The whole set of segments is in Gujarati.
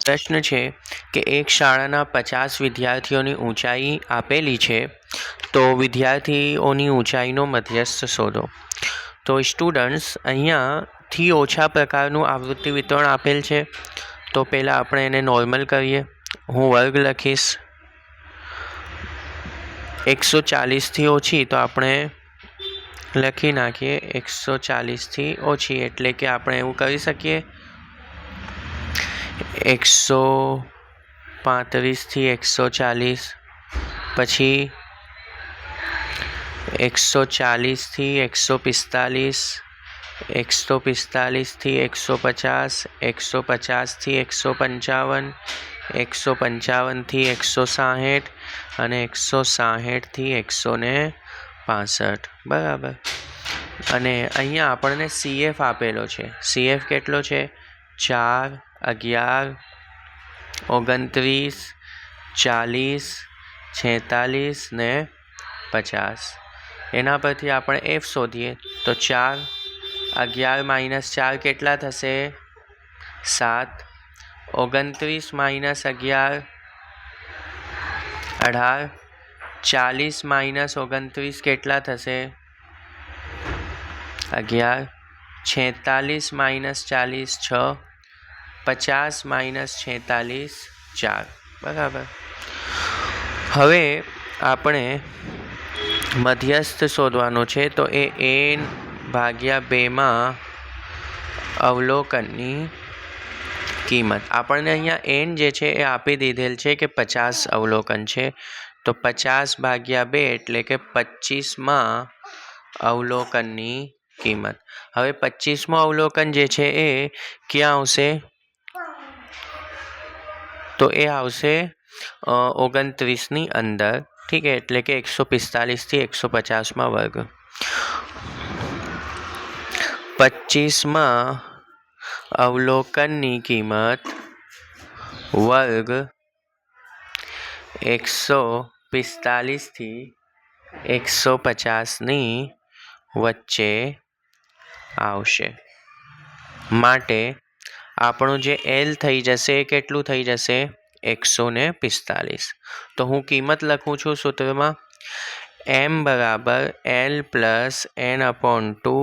પ્રશ્ન છે કે એક શાળાના 50 વિદ્યાર્થીઓની ઊંચાઈ આપેલી છે, તો વિદ્યાર્થીઓની ઊંચાઈનો મધ્યસ્થ શોધો. તો સ્ટુડન્ટ્સ, અહીંયાથી ઓછા પ્રકારનું આવૃત્તિ વિતરણ આપેલ છે. તો પહેલાં આપણે એને નોર્મલ કરીએ. હું વર્ગ લખીશ. 140થી ઓછી તો આપણે લખી નાખીએ 140થી ઓછી, એટલે કે આપણે એવું કરી શકીએ 135થી 140, પછી 140થી 145, 145થી 150, 150થી 155, 155થી 160 અને 160થી 165. બરાબર. અને અહીંયા આપણને CF આપેલો છે. CF કેટલો છે? 4, 11, 29, 40, 46 ને 50. એના પરથી આપણે F શોધીએ તો 4, 11 - 4 કેટલા થશે? 7. 29 - 11 18. 40 - 29 કેટલા થશે? 11. 46 - 40 6. 50 - 46 4. બરાબર. હવે આપણે મધ્યસ્થ શોધવાનો છે. તો એ n/2માં અવલોકનની કિંમત. આપણને અહીંયા n જે છે એ આપી દીધેલ છે કે 50 અવલોકન છે. તો 50/2 એટલે કે 25માં અવલોકનની કિંમત. હવે 25મું અવલોકન જે છે એ ક્યાં આવશે? તો એ આવશે 29ની અંદર. ઠીક છે, એટલે કે 145થી 150માં વર્ગ. 25માં અવલોકનની કિંમત વર્ગ 145થી 150ની વચ્ચે આવશે. માટે આપણું જે L થઈ જશે એ કેટલું થઈ જશે? 145. તો હું કિંમત લખું છું સૂત્રમાં. M = L + n/2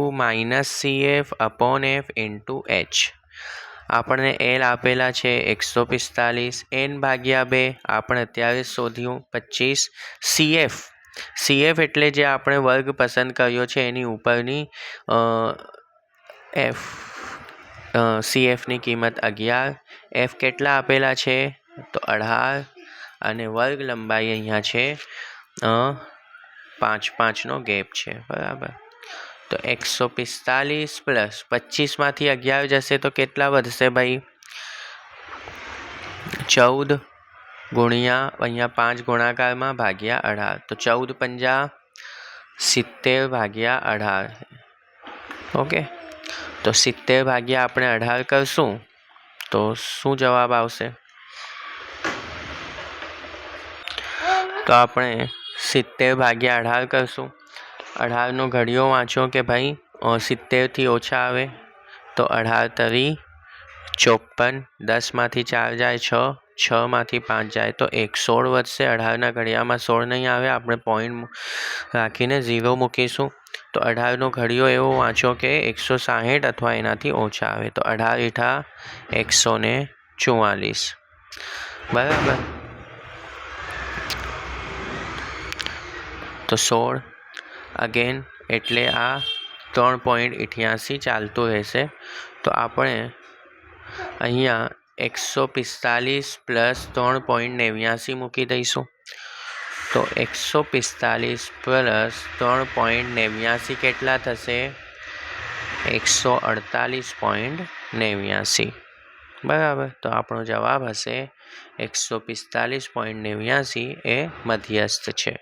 - CF/F × H. આપણને L આપેલા છે 145, n/2 આપણે અત્યારે શોધ્યું 25. CF એટલે જે આપણે વર્ગ પસંદ કર્યો છે એની ઉપરની CFની કિંમત 11. F કેટલા આપેલા છે? તો 18. અને વર્ગ લંબાઈ અહીંયા છે 5 ગેપ છે. બરાબર. તો 145 + 25માંથી 11 જશે તો કેટલા વધશે ભાઈ? 14 ગુણ્યા અહીંયા 5 ગુણાકારમાં ભાગ્યા 18. તો 14 × 5 70/18. ઓકે. તો 70 આપણે 18 કરશું તો શું જવાબ આવશે? તો આપણે 70/18 કરશું. 18નો ઘડિયો વાંચો કે ભાઈ 70થી ઓછા આવે. તો 18 × 54. 10માંથી 4 જાય 6, 6માંથી 5 જાય તો 1. 16 વધશે. 18ના ઘડિયામાં 16 નહીં આવે. આપણે પોઈન્ટ રાખીને 0 મૂકીશું. તો 18નો ઘડિયો એવો વાંચો કે 160 અથવા એનાથી ઓછા આવે. તો 18 × 144. બરાબર. તો 16 અગેન, એટલે આ 3.88 ચાલતું રહેશે. તો આપણે અહીંયા 145 + 3.89 મૂકી દઈશું. તો 145 + 3.89 કેટલા થશે? 148.89. બરાબર. તો આપણો જવાબ હશે 145.89 એ મધ્યસ્થ છે.